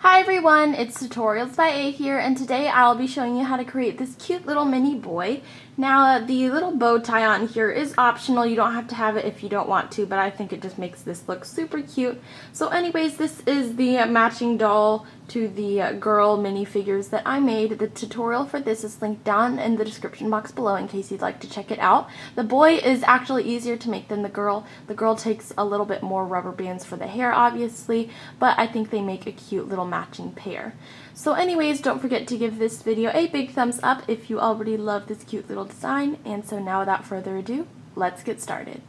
Hi everyone, it's Tutorials by A here, and today I'll be showing you how to create this cute little mini boy. Now the little bow tie on here is optional. You don't have to have it if you don't want to, but I think it just makes this look super cute. So anyways, this is the matching doll to the girl minifigures that I made. The tutorial for this is linked down in the description box below in case you'd like to check it out. The boy is actually easier to make than the girl. The girl takes a little bit more rubber bands for the hair obviously, but I think they make a cute little matching pair. So anyways, don't forget to give this video a big thumbs up if you already love this cute little design. And so now without further ado, let's get started.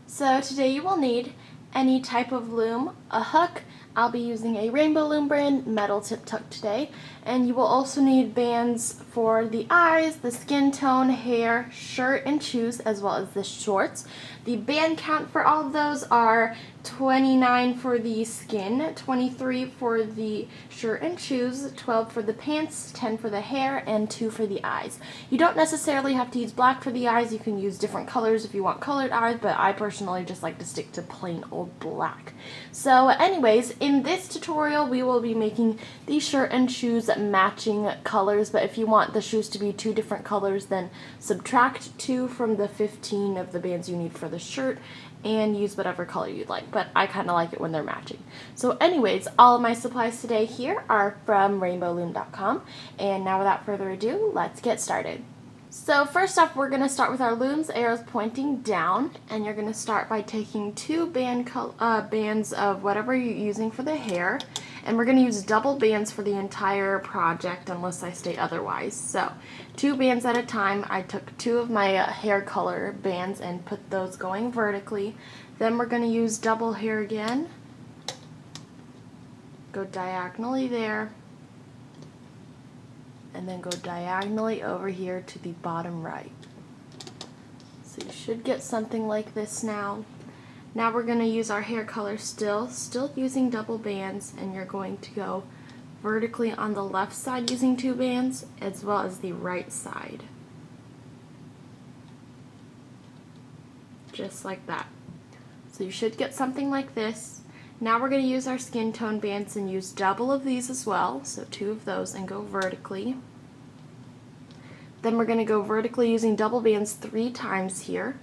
So today you will need any type of loom, a hook. I'll be using a Rainbow Loom brand metal tip tuck today, and you will also need bands for the eyes, the skin tone, hair, shirt, and shoes, as well as the shorts. The band count for all of those are 29 for the skin, 23 for the shirt and shoes, 12 for the pants, 10 for the hair, and 2 for the eyes. You don't necessarily have to use black for the eyes. You can use different colors if you want colored eyes, but I personally just like to stick to plain old black. So anyways, in this tutorial we will be making the shirt and shoes matching colors, but if you want the shoes to be 2 different colors, then subtract 2 from the 15 of the bands you need for the shirt and use whatever color you'd like, but I kind of like it when they're matching. So anyways, all of my supplies today here are from rainbowloom.com, and now without further ado, let's get started. So first off, we're going to start with our looms, arrows pointing down, and you're going to start by taking 2 bands of whatever you're using for the hair, and we're going to use double bands for the entire project unless I state otherwise. So 2 bands at a time. I took 2 of my hair color bands and put those going vertically. Then we're going to use double hair again, go diagonally there, and then go diagonally over here to the bottom right. So you should get something like this now. Now we're going to use our hair color still using double bands, and you're going to go vertically on the left side using 2 bands as well as the right side. Just like that. So you should get something like this. Now we're going to use our skin tone bands and use double of these as well, so 2 of those, and go vertically. Then we're going to go vertically using double bands 3 times here.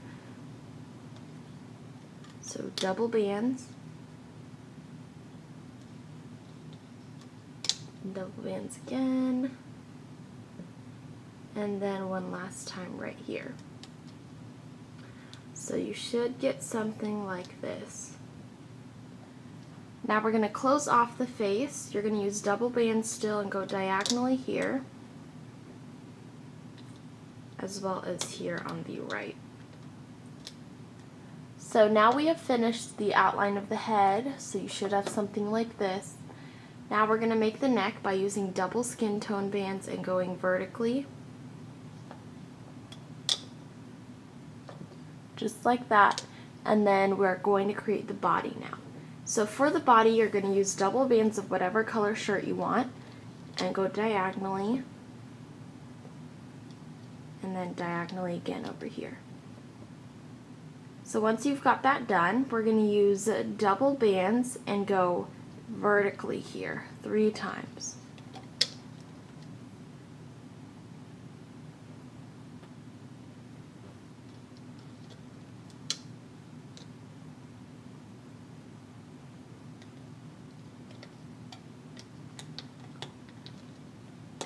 So double bands, double bands again, and then one last time right here. So you should get something like this. Now we're going to close off the face. You're going to use double bands still and go diagonally here, as well as here on the right. So now we have finished the outline of the head, so you should have something like this. Now we're going to make the neck by using double skin tone bands and going vertically. Just like that. And then we're going to create the body now. So for the body, you're going to use double bands of whatever color shirt you want and go diagonally, and then diagonally again over here. So once you've got that done, we're going to use double bands and go vertically here 3 times.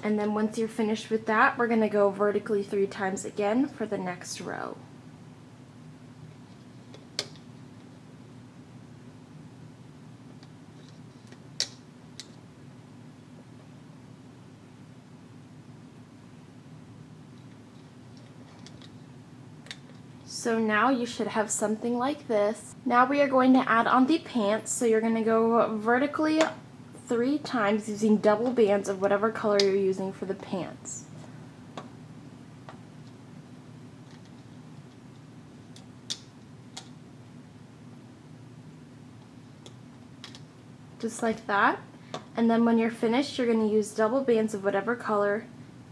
And then once you're finished with that, we're going to go vertically 3 times again for the next row. So now you should have something like this. Now we are going to add on the pants, so you're going to go vertically 3 times using double bands of whatever color you're using for the pants. Just like that. And then when you're finished, you're going to use double bands of whatever color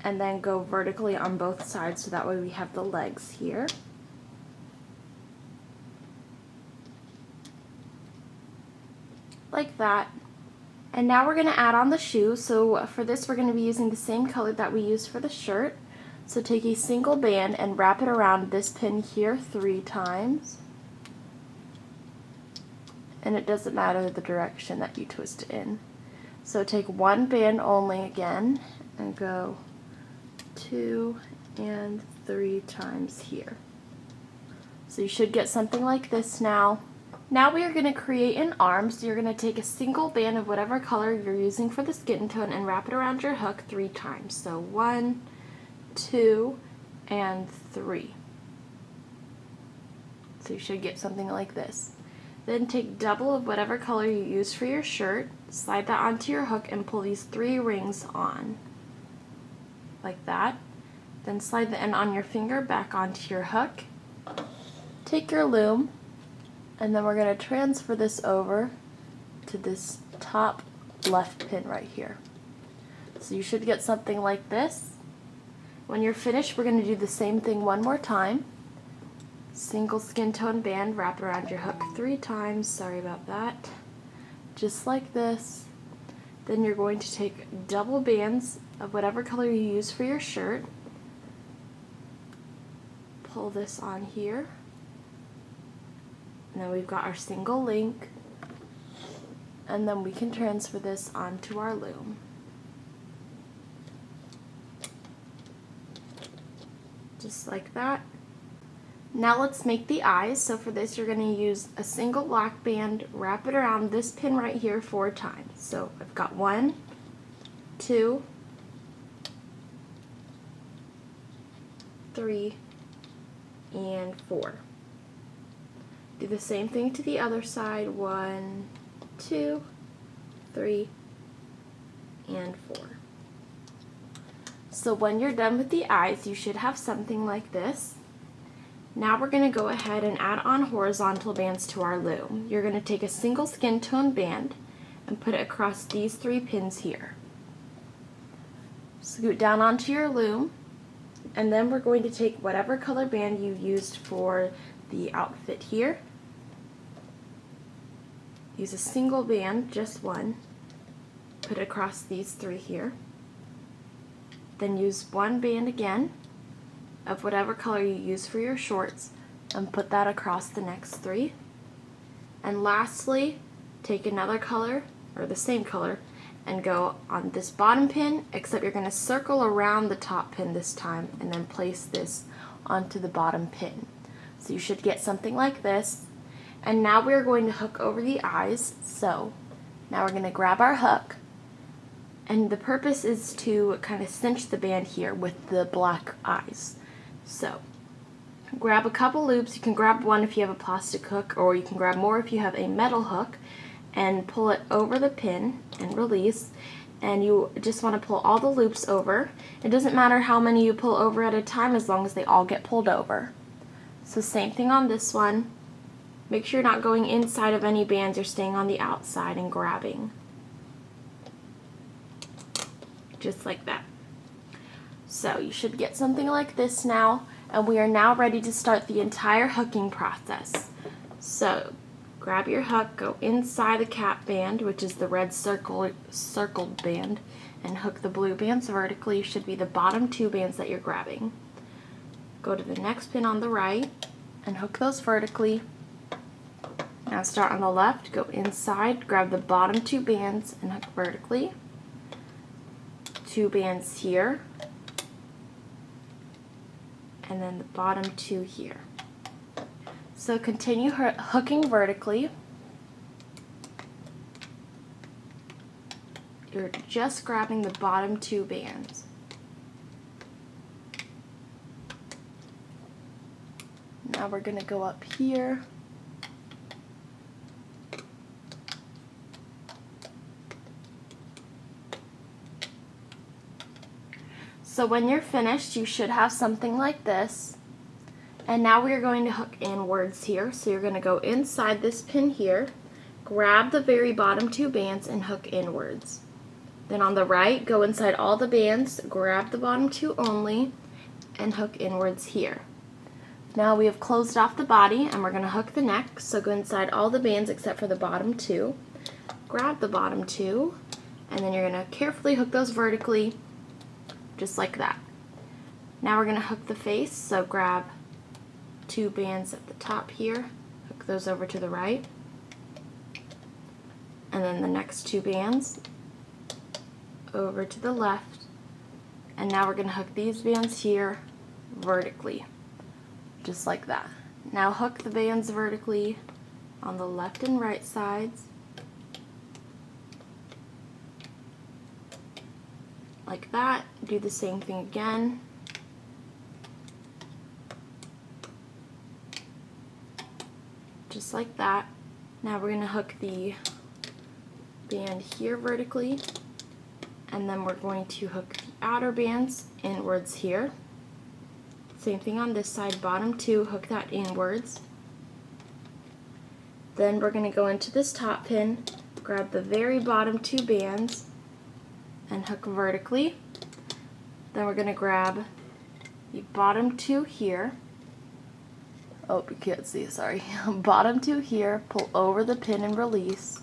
and then go vertically on both sides, so that way we have the legs here. Like that. And now we're going to add on the shoe. So for this we're going to be using the same color that we used for the shirt. So take a single band and wrap it around this pin here 3 times. And it doesn't matter the direction that you twist it in. So take 1 band only again and go 2 and 3 times here. So you should get something like this now. Now we are going to create an arm, so you're going to take a single band of whatever color you're using for the skin tone and wrap it around your hook 3 times. So 1, 2, and 3. So you should get something like this. Then take double of whatever color you use for your shirt, slide that onto your hook and pull these 3 rings on. Like that. Then slide the end on your finger back onto your hook. Take your loom, and then we're going to transfer this over to this top left pin right here. So you should get something like this. When you're finished, we're going to do the same thing one more time. Single skin tone band, wrap it around your hook 3 times, sorry about that. Just like this. Then you're going to take double bands of whatever color you use for your shirt. Pull this on here. And then we've got our single link. And then we can transfer this onto our loom. Just like that. Now let's make the eyes. So for this you're going to use a single black band, wrap it around this pin right here 4 times. So I've got 1, 2, 3, and 4. Do the same thing to the other side. 1, 2, 3, and 4. So when you're done with the eyes, you should have something like this. Now we're going to go ahead and add on horizontal bands to our loom. You're going to take a single skin tone band and put it across these 3 pins here. Scoot down onto your loom, and then we're going to take whatever color band you used for the outfit here. Use a single band, just 1, put it across these 3 here. Then use 1 band again of whatever color you use for your shorts and put that across the next 3. And lastly, take another color, or the same color, and go on this bottom pin, except you're going to circle around the top pin this time and then place this onto the bottom pin. So you should get something like this. And now we're going to hook over the eyes. So now we're going to grab our hook, and the purpose is to kind of cinch the band here with the black eyes. So grab a couple loops. You can grab 1 if you have a plastic hook, or you can grab more if you have a metal hook, and pull it over the pin and release. And you just want to pull all the loops over. It doesn't matter how many you pull over at a time as long as they all get pulled over. So same thing on this one. Make sure you're not going inside of any bands, you're staying on the outside and grabbing. Just like that. So you should get something like this now, and we are now ready to start the entire hooking process. So grab your hook, go inside the cap band, which is the red circled band, and hook the blue bands vertically. Should be the bottom 2 bands that you're grabbing. Go to the next pin on the right and hook those vertically. Now start on the left, go inside, grab the bottom 2 bands and hook vertically. 2 bands here, and then the bottom 2 here. So continue hooking vertically. You're just grabbing the bottom 2 bands. Now we're going to go up here. So when you're finished, you should have something like this. And now we are going to hook inwards here. So you're going to go inside this pin here, grab the very bottom 2 bands and hook inwards. Then on the right, go inside all the bands, grab the bottom 2 only, and hook inwards here. Now we have closed off the body, and we're going to hook the neck. So go inside all the bands except for the bottom 2. Grab the bottom 2, And then you're going to carefully hook those vertically, just like that. Now we're going to hook the face, so grab 2 bands at the top here, hook those over to the right, and then the next 2 bands over to the left, and now we're going to hook these bands here vertically, just like that. Now hook the bands vertically on the left and right sides, like that. Do the same thing again. Just like that. Now we're going to hook the band here vertically, and then we're going to hook the outer bands inwards here. Same thing on this side, bottom 2, hook that inwards. Then we're going to go into this top pin, grab the very bottom 2 bands, and hook vertically. Then we're going to grab the bottom 2 here. Oh, you can't see, sorry. Bottom 2 here, pull over the pin and release.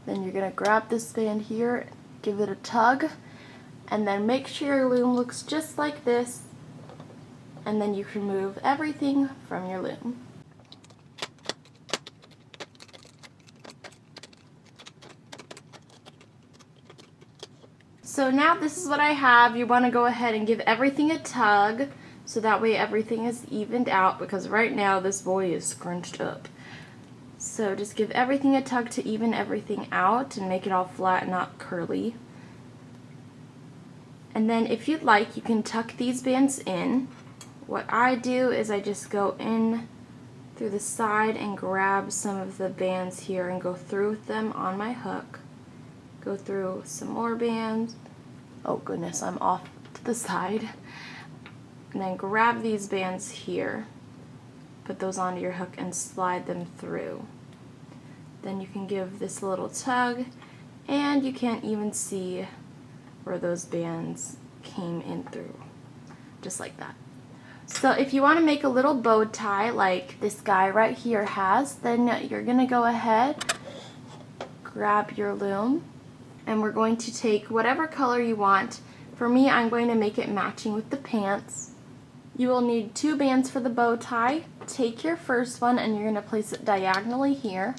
Then you're going to grab this band here, give it a tug, and then make sure your loom looks just like this, and then you can remove everything from your loom. So now this is what I have. You want to go ahead and give everything a tug, so that way everything is evened out, because right now this boy is scrunched up. So just give everything a tug to even everything out and make it all flat and not curly. And then if you'd like, you can tuck these bands in. What I do is I just go in through the side and grab some of the bands here and go through with them on my hook. Go through some more bands. Oh goodness, I'm off to the side. And then grab these bands here, put those onto your hook and slide them through. Then you can give this a little tug, and you can't even see where those bands came in through, just like that. So if you want to make a little bow tie like this guy right here has, then you're going to go ahead, grab your loom, and we're going to take whatever color you want. For me, I'm going to make it matching with the pants. You will need 2 bands for the bow tie. Take your first one and you're going to place it diagonally here.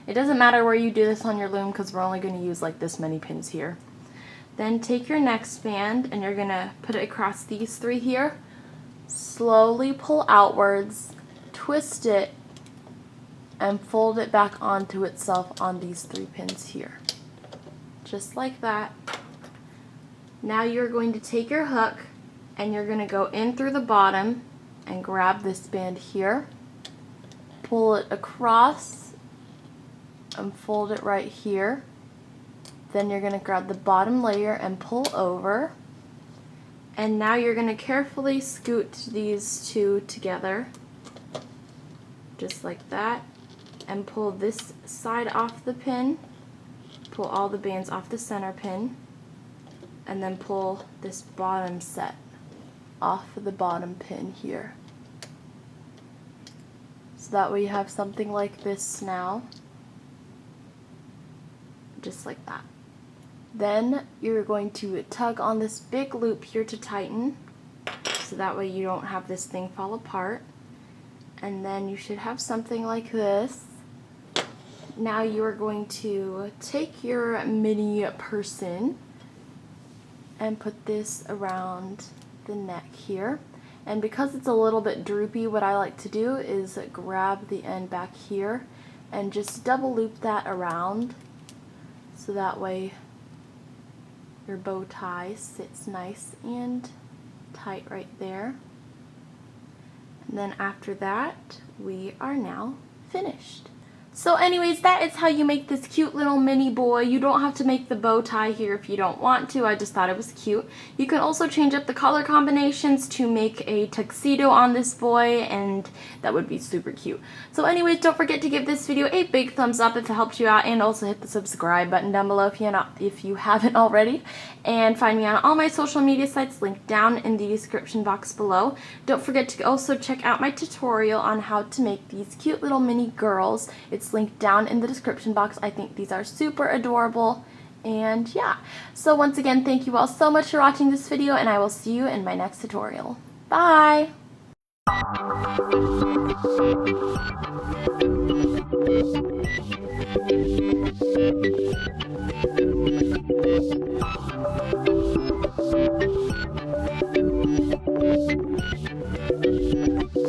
It doesn't matter where you do this on your loom because we're only going to use like this many pins here. Then take your next band and you're going to put it across these 3 here. Slowly pull outwards, twist it, and fold it back onto itself on these 3 pins here. Just like that. Now you're going to take your hook and you're going to go in through the bottom and grab this band here, pull it across and fold it right here. Then you're going to grab the bottom layer and pull over, and now you're going to carefully scoot these 2 together just like that, and pull this side off the pin, pull all the bands off the center pin, and then pull this bottom set off of the bottom pin here. So that way you have something like this now, just like that. Then you're going to tug on this big loop here to tighten, so that way you don't have this thing fall apart. And then you should have something like this. Now you are going to take your mini person and put this around the neck here. And because it's a little bit droopy, what I like to do is grab the end back here and just double loop that around, so that way your bow tie sits nice and tight right there. And then after that, we are now finished. So anyways, that is how you make this cute little mini boy. You don't have to make the bow tie here if you don't want to. I just thought it was cute. You can also change up the color combinations to make a tuxedo on this boy, and that would be super cute. So anyways, don't forget to give this video a big thumbs up if it helped you out, and also hit the subscribe button down below if you haven't already. And find me on all my social media sites linked down in the description box below. Don't forget to also check out my tutorial on how to make these cute little mini girls. It's linked down in the description box. I think these are super adorable, And yeah, so once again, thank you all so much for watching this video, and I will see you in my next tutorial. Bye!